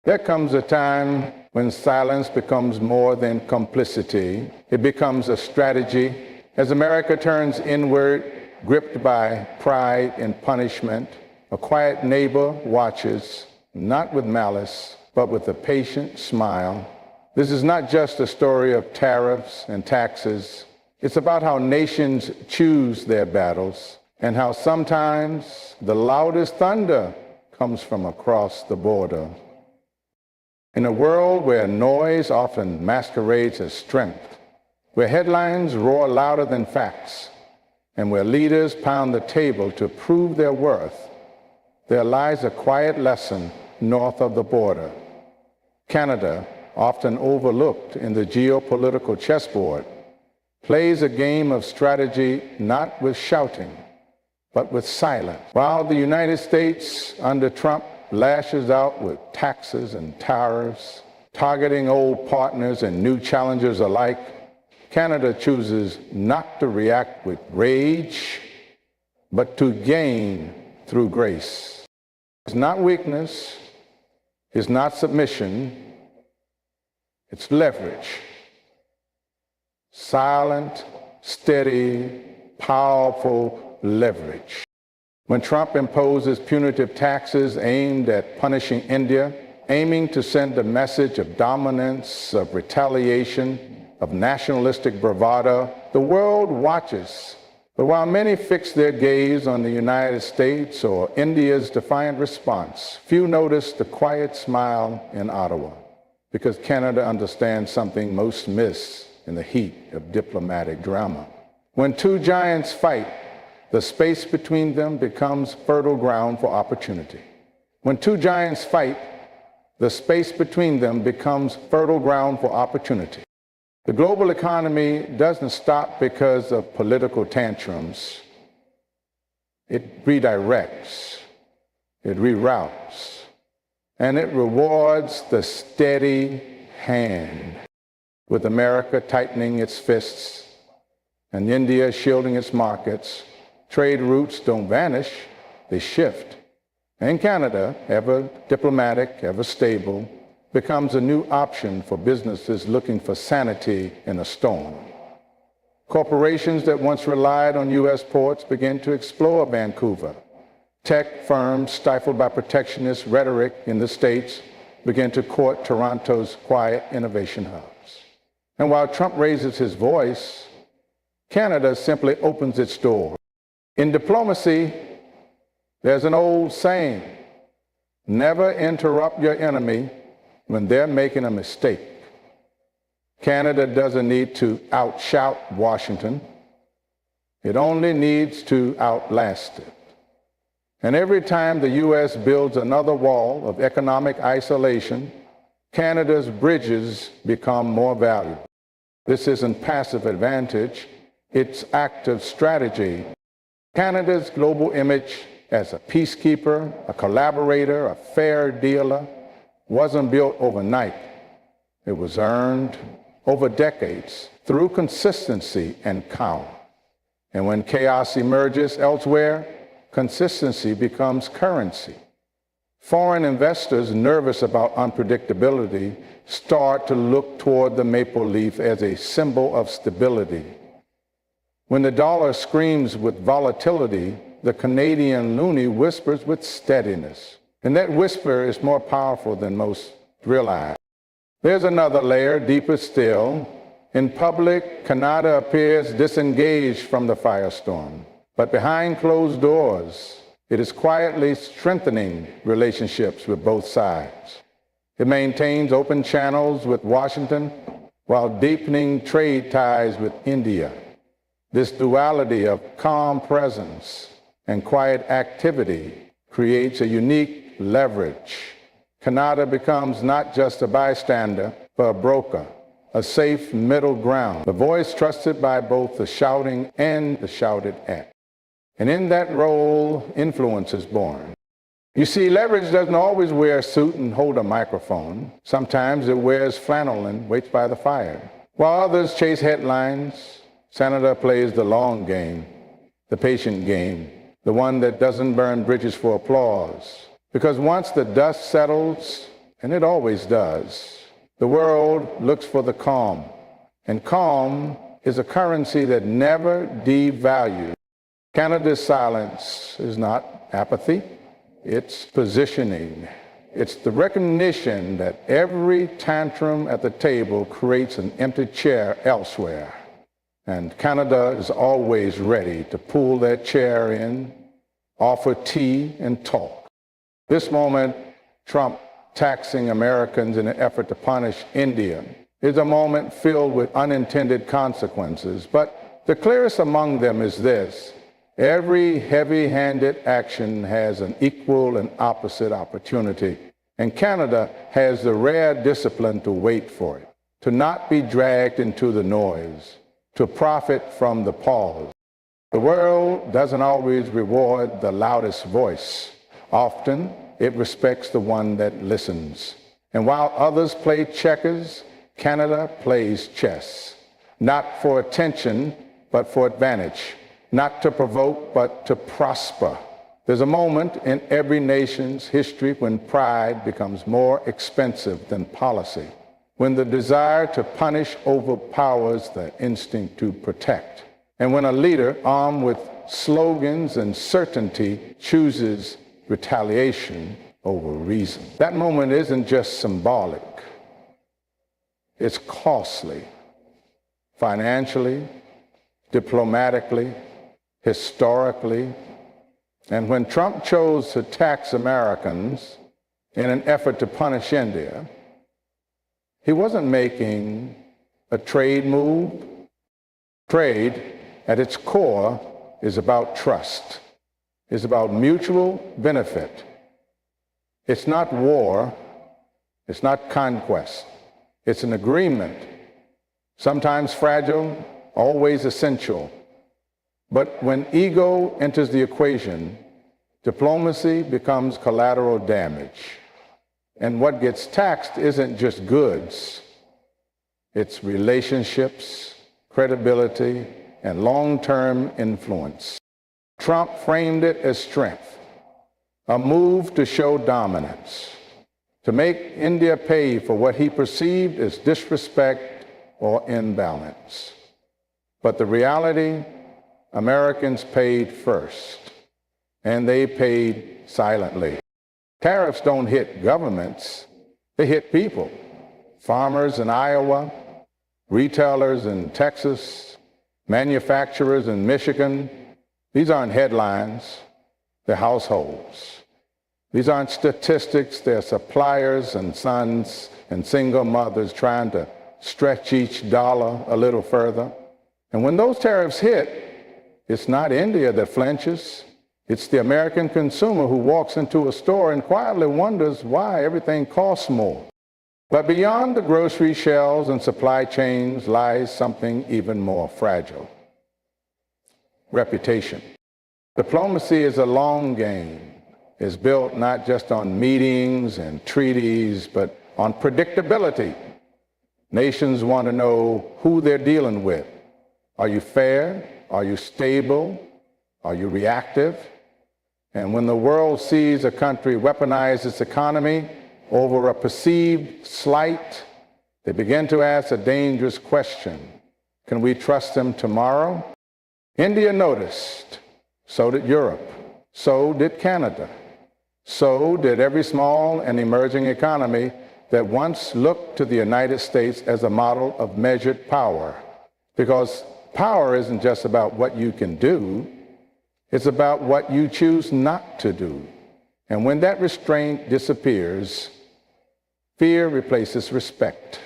There comes a time when silence becomes more than complicity. It becomes a strategy. As America turns inward, gripped by pride and punishment, a quiet neighbor watches, not with malice, but with a patient smile. This is not just a story of tariffs and taxes. It's about how nations choose their battles and how sometimes the loudest thunder comes from across the border. In a world where noise often masquerades as strength, where headlines roar louder than facts, and where leaders pound the table to prove their worth, there lies a quiet lesson north of the border. Canada, often overlooked in the geopolitical chessboard, plays a game of strategy not with shouting, but with silence. While the United States under Trump lashes out with taxes and tariffs, targeting old partners and new challengers alike, Canada chooses not to react with rage, but to gain through grace. It's not weakness, it's not submission, it's leverage. Silent, steady, powerful leverage. When Trump imposes punitive taxes aimed at punishing India, aiming to send a message of dominance, of retaliation, of nationalistic bravado, the world watches. But while many fix their gaze on the United States or India's defiant response, few notice the quiet smile in Ottawa, because Canada understands something most miss in the heat of diplomatic drama. When two giants fight, the space between them becomes fertile ground for opportunity. When two giants fight, the space between them becomes fertile ground for opportunity. The global economy doesn't stop because of political tantrums. It redirects, it reroutes, and it rewards the steady hand, with America tightening its fists and India shielding its markets. Trade routes don't vanish, they shift. And Canada, ever diplomatic, ever stable, becomes a new option for businesses looking for sanity in a storm. Corporations that once relied on U.S. ports begin to explore Vancouver. Tech firms, stifled by protectionist rhetoric in the States, begin to court Toronto's quiet innovation hubs. And while Trump raises his voice, Canada simply opens its door. In diplomacy, there's an old saying: never interrupt your enemy when they're making a mistake. Canada doesn't need to outshout Washington. It only needs to outlast it. And every time the U.S. builds another wall of economic isolation, Canada's bridges become more valuable. This isn't passive advantage, it's active strategy. Canada's global image as a peacekeeper, a collaborator, a fair dealer, wasn't built overnight. It was earned over decades through consistency and calm. And when chaos emerges elsewhere, consistency becomes currency. Foreign investors nervous about unpredictability start to look toward the maple leaf as a symbol of stability. When the dollar screams with volatility, the Canadian loonie whispers with steadiness. And that whisper is more powerful than most realize. There's another layer, deeper still. In public, Canada appears disengaged from the firestorm. But behind closed doors, it is quietly strengthening relationships with both sides. It maintains open channels with Washington while deepening trade ties with India. This duality of calm presence and quiet activity creates a unique leverage. Canada becomes not just a bystander, but a broker, a safe middle ground, a voice trusted by both the shouting and the shouted at. And in that role, influence is born. You see, leverage doesn't always wear a suit and hold a microphone. Sometimes it wears flannel and waits by the fire. While others chase headlines, Canada plays the long game, the patient game, the one that doesn't burn bridges for applause. Because once the dust settles, and it always does. The world looks for the calm, and calm is a currency that never devalues. Canada's silence is not apathy, it's positioning. It's the recognition that every tantrum at the table creates an empty chair elsewhere. And Canada is always ready to pull that chair in, offer tea, and talk. This moment, Trump taxing Americans in an effort to punish India, is a moment filled with unintended consequences. But the clearest among them is this: every heavy-handed action has an equal and opposite opportunity. And Canada has the rare discipline to wait for it, to not be dragged into the noise, to profit from the pause. The world doesn't always reward the loudest voice. Often, it respects the one that listens. And while others play checkers, Canada plays chess, not for attention, but for advantage, not to provoke, but to prosper. There's a moment in every nation's history when pride becomes more expensive than policy, when the desire to punish overpowers the instinct to protect, and when a leader armed with slogans and certainty chooses retaliation over reason. That moment isn't just symbolic. It's costly, financially, diplomatically, historically. And when Trump chose to tax Americans in an effort to punish India, he wasn't making a trade move. Trade, at its core, is about trust. It's about mutual benefit. It's not war. It's not conquest. It's an agreement, sometimes fragile, always essential. But when ego enters the equation, diplomacy becomes collateral damage. And what gets taxed isn't just goods. It's relationships, credibility, and long-term influence. Trump framed it as strength, a move to show dominance, to make India pay for what he perceived as disrespect or imbalance. But the reality, Americans paid first, and they paid silently. Tariffs don't hit governments, they hit people. Farmers in Iowa, retailers in Texas, manufacturers in Michigan. These aren't headlines, they're households. These aren't statistics, they're suppliers and sons and single mothers trying to stretch each dollar a little further. And when those tariffs hit, it's not India that flinches. It's the American consumer who walks into a store and quietly wonders why everything costs more. But beyond the grocery shelves and supply chains lies something even more fragile: reputation. Diplomacy is a long game. It's built not just on meetings and treaties, but on predictability. Nations want to know who they're dealing with. Are you fair? Are you stable? Are you reactive? And when the world sees a country weaponize its economy over a perceived slight, they begin to ask a dangerous question: can we trust them tomorrow? India noticed. So did Europe. So did Canada. So did every small and emerging economy that once looked to the United States as a model of measured power. Because power isn't just about what you can do, it's about what you choose not to do. And when that restraint disappears, fear replaces respect.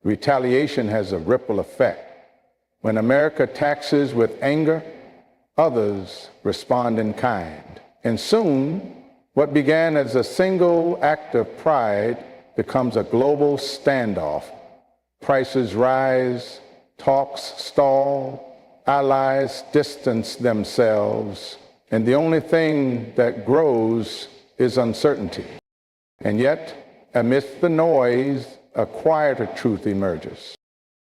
Retaliation has a ripple effect. When America taxes with anger, others respond in kind. And soon, what began as a single act of pride becomes a global standoff. Prices rise, talks stall, allies distance themselves, and the only thing that grows is uncertainty. And yet, amidst the noise, a quieter truth emerges.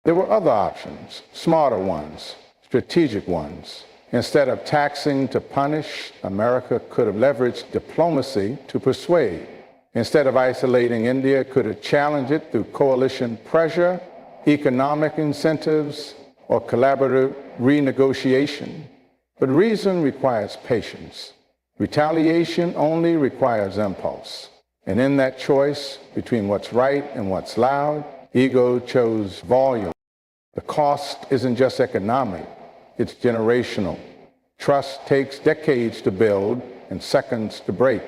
There were other options, smarter ones, strategic ones. Instead of taxing to punish, America could have leveraged diplomacy to persuade. Instead of isolating India, could it challenge it through coalition pressure, economic incentives, or collaborative renegotiation? But reason requires patience. Retaliation only requires impulse. And in that choice between what's right and what's loud, ego chose volume. The cost isn't just economic, it's generational. Trust takes decades to build and seconds to break.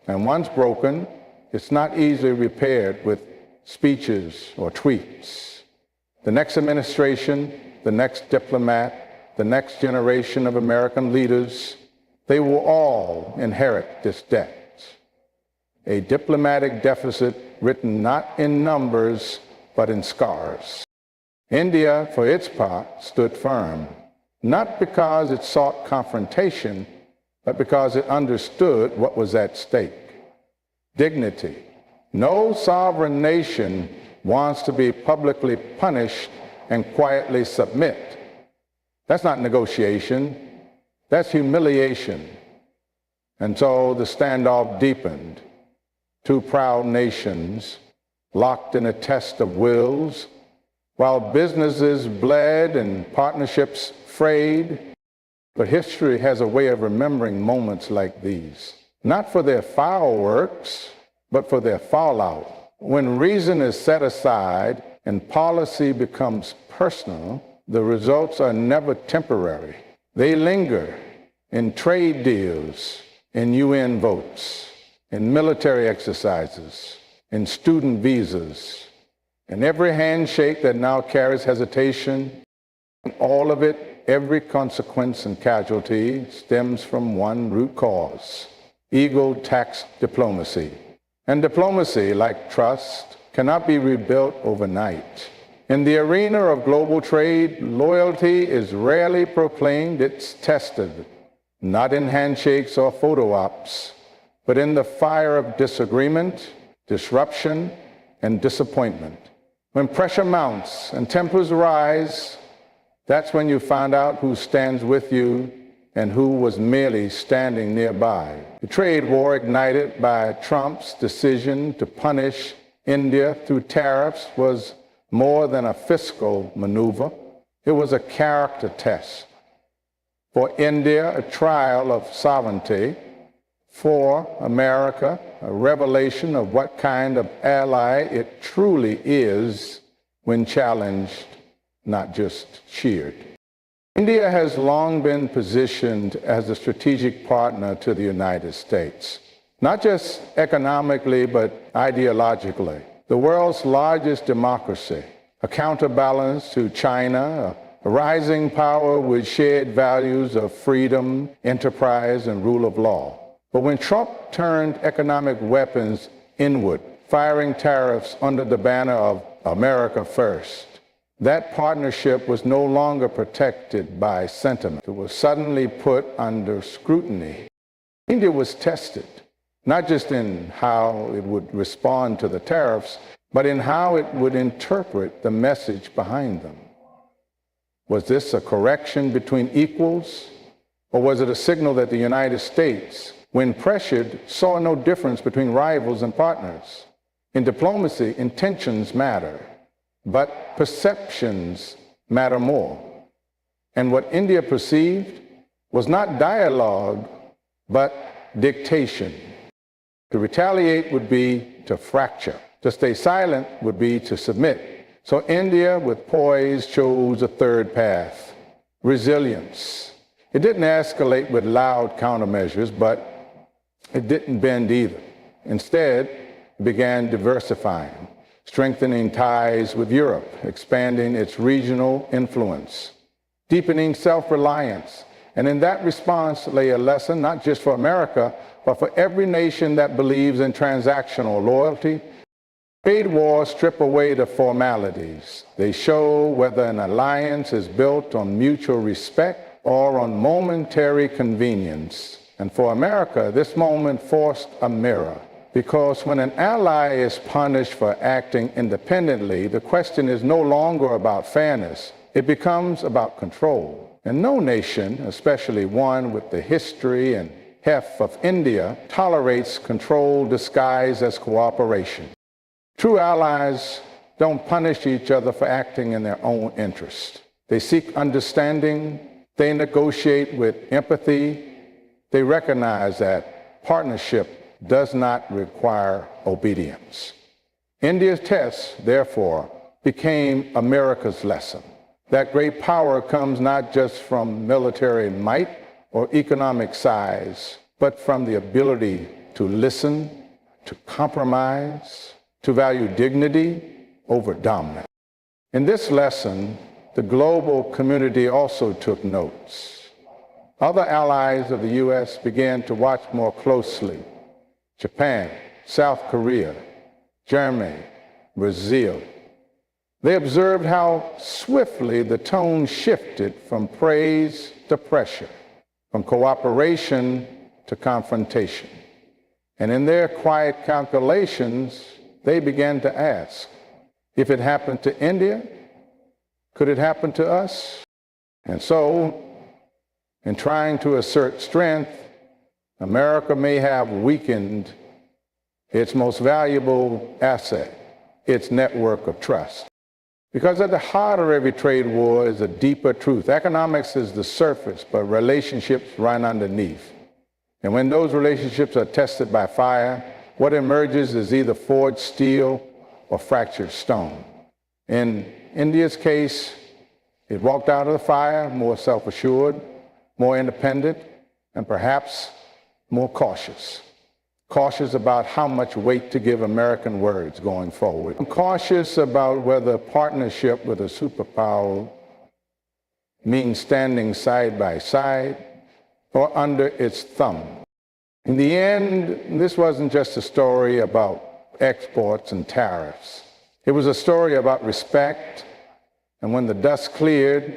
And once broken, it's not easily repaired with speeches or tweets. The next administration, the next diplomat, the next generation of American leaders, they will all inherit this debt. A diplomatic deficit written not in numbers, but in scars. India, for its part, stood firm, not because it sought confrontation, but because it understood what was at stake. Dignity. No sovereign nation wants to be publicly punished and quietly submit. That's not negotiation, that's humiliation. And so the standoff deepened. Two proud nations locked in a test of wills, while businesses bled and partnerships frayed. But history has a way of remembering moments like these, not for their fireworks, but for their fallout. When reason is set aside and policy becomes personal, the results are never temporary. They linger in trade deals, in UN votes, in military exercises, in student visas, in every handshake that now carries hesitation. All of it, every consequence and casualty stems from one root cause: ego-taxed diplomacy. And diplomacy, like trust, cannot be rebuilt overnight. In the arena of global trade, loyalty is rarely proclaimed, it's tested, not in handshakes or photo ops, but in the fire of disagreement, disruption, and disappointment. When pressure mounts and tempers rise, that's when you find out who stands with you and who was merely standing nearby. The trade war ignited by Trump's decision to punish India through tariffs was more than a fiscal maneuver. It was a character test. For India, a trial of sovereignty. For America, a revelation of what kind of ally it truly is when challenged, not just cheered. India has long been positioned as a strategic partner to the United States, not just economically, but ideologically. The world's largest democracy, a counterbalance to China, a rising power with shared values of freedom, enterprise, and rule of law. But when Trump turned economic weapons inward, firing tariffs under the banner of America First, that partnership was no longer protected by sentiment. It was suddenly put under scrutiny. India was tested, not just in how it would respond to the tariffs, but in how it would interpret the message behind them. Was this a correction between equals, or was it a signal that the United States, when pressured, saw no difference between rivals and partners? In diplomacy, intentions matter, but perceptions matter more. And what India perceived was not dialogue, but dictation. To retaliate would be to fracture. To stay silent would be to submit. So India, with poise, chose a third path: resilience. It didn't escalate with loud countermeasures, but it didn't bend either. Instead, it began diversifying, strengthening ties with Europe, expanding its regional influence, deepening self-reliance. And in that response lay a lesson, not just for America, but for every nation that believes in transactional loyalty. Trade wars strip away the formalities. They show whether an alliance is built on mutual respect or on momentary convenience. And for America, this moment forced a mirror. Because when an ally is punished for acting independently, the question is no longer about fairness. It becomes about control. And no nation, especially one with the history and heft of India tolerates control disguised as cooperation. True allies don't punish each other for acting in their own interest. They seek understanding, they negotiate with empathy, they recognize that partnership does not require obedience. India's test, therefore, became America's lesson. That great power comes not just from military might or economic size, but from the ability to listen, to compromise, to value dignity over dominance. In this lesson, the global community also took notes. Other allies of the U.S. began to watch more closely. Japan, South Korea, Germany, Brazil. They observed how swiftly the tone shifted from praise to pressure, from cooperation to confrontation. And in their quiet calculations, they began to ask, if it happened to India, could it happen to us? And so, in trying to assert strength, America may have weakened its most valuable asset, its network of trust. Because at the heart of every trade war is a deeper truth. Economics is the surface, but relationships run underneath. And when those relationships are tested by fire, what emerges is either forged steel or fractured stone. In India's case, it walked out of the fire more self-assured, more independent, and perhaps more cautious. Cautious about how much weight to give American words going forward. I'm cautious about whether partnership with a superpower means standing side by side or under its thumb. In the end, this wasn't just a story about exports and tariffs. It was a story about respect, and when the dust cleared,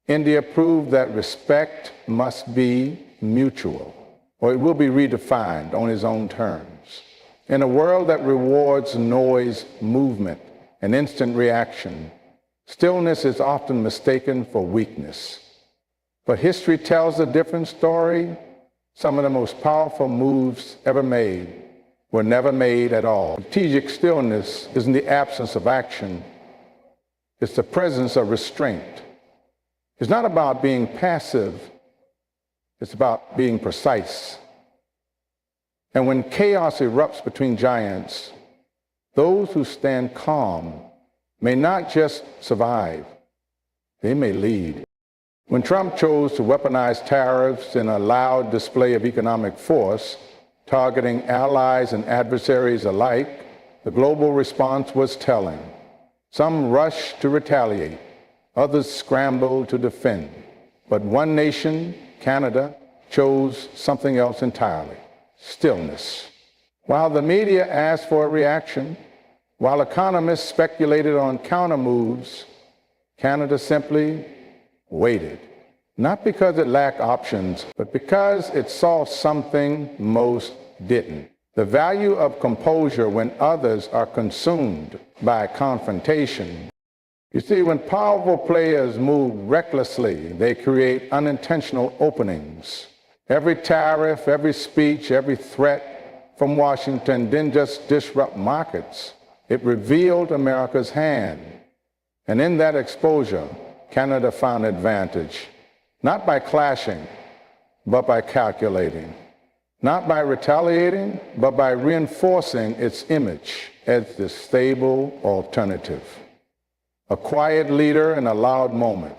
India proved that respect must be mutual, or it will be redefined on its own terms. In a world that rewards noise, movement, and instant reaction, stillness is often mistaken for weakness. But history tells a different story. Some of the most powerful moves ever made were never made at all. Strategic stillness isn't the absence of action. It's the presence of restraint. It's not about being passive. It's about being precise. And when chaos erupts between giants, those who stand calm may not just survive, they may lead. When Trump chose to weaponize tariffs in a loud display of economic force, targeting allies and adversaries alike, the global response was telling. Some rushed to retaliate, others scrambled to defend. But one nation, Canada, chose something else entirely: stillness. While the media asked for a reaction, while economists speculated on counter moves, Canada simply waited. Not because it lacked options, but because it saw something most didn't. The value of composure when others are consumed by confrontation. You see, when powerful players move recklessly, they create unintentional openings. Every tariff, every speech, every threat from Washington didn't just disrupt markets. It revealed America's hand. And in that exposure, Canada found advantage, not by clashing, but by calculating. Not by retaliating, but by reinforcing its image as the stable alternative. A quiet leader in a loud moment.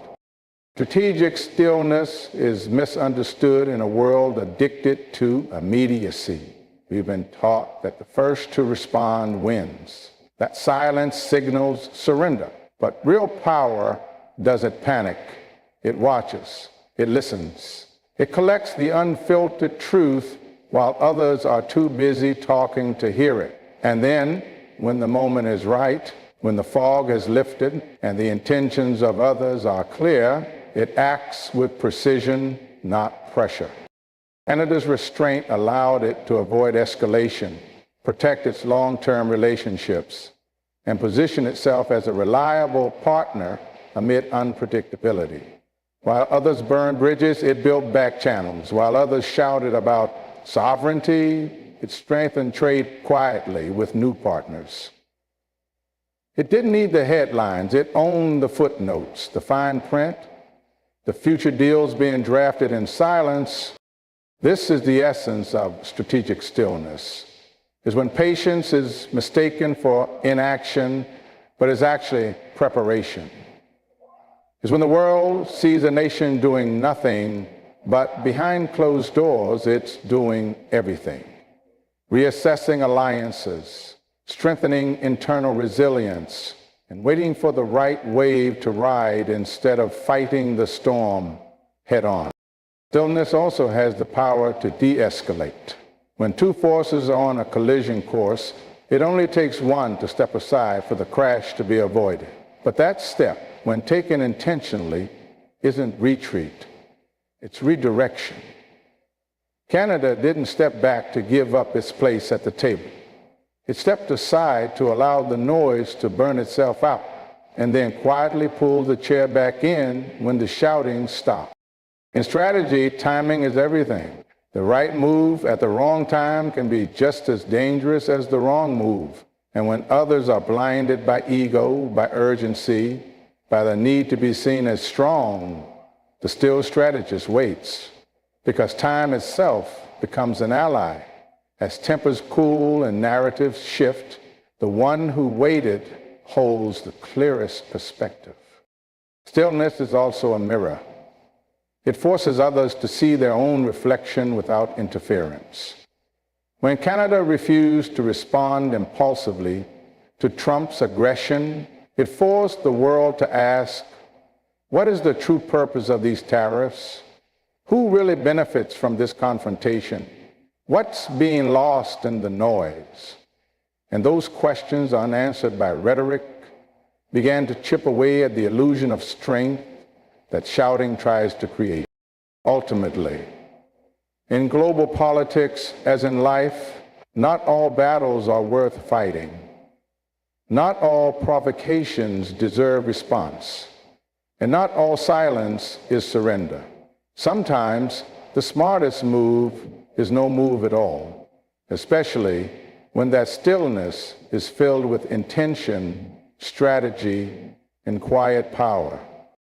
Strategic stillness is misunderstood in a world addicted to immediacy. We've been taught that the first to respond wins, that silence signals surrender. But real power doesn't panic. It watches, it listens. It collects the unfiltered truth while others are too busy talking to hear it. And then, when the moment is right, when the fog has lifted and the intentions of others are clear, it acts with precision, not pressure. Canada's restraint allowed it to avoid escalation, protect its long-term relationships, and position itself as a reliable partner amid unpredictability. While others burned bridges, it built back channels. While others shouted about sovereignty, it strengthened trade quietly with new partners. It didn't need the headlines. It owned the footnotes, the fine print, the future deals being drafted in silence. This is the essence of strategic stillness, is when patience is mistaken for inaction, but is actually preparation. Is when the world sees a nation doing nothing, but behind closed doors, it's doing everything. Reassessing alliances, strengthening internal resilience, and waiting for the right wave to ride instead of fighting the storm head on. Stillness also has the power to de-escalate. When two forces are on a collision course, it only takes one to step aside for the crash to be avoided. But that step, when taken intentionally, isn't retreat, it's redirection. Canada didn't step back to give up its place at the table. It stepped aside to allow the noise to burn itself out, and then quietly pulled the chair back in when the shouting stopped. In strategy, timing is everything. The right move at the wrong time can be just as dangerous as the wrong move. And when others are blinded by ego, by urgency, by the need to be seen as strong, the still strategist waits, because time itself becomes an ally. As tempers cool and narratives shift, the one who waited holds the clearest perspective. Stillness is also a mirror. It forces others to see their own reflection without interference. When Canada refused to respond impulsively to Trump's aggression, it forced the world to ask, what is the true purpose of these tariffs? Who really benefits from this confrontation? What's being lost in the noise? And those questions, unanswered by rhetoric, began to chip away at the illusion of strength that shouting tries to create. Ultimately, in global politics, as in life, not all battles are worth fighting. Not all provocations deserve response. And not all silence is surrender. Sometimes the smartest move is no move at all, especially when that stillness is filled with intention, strategy, and quiet power.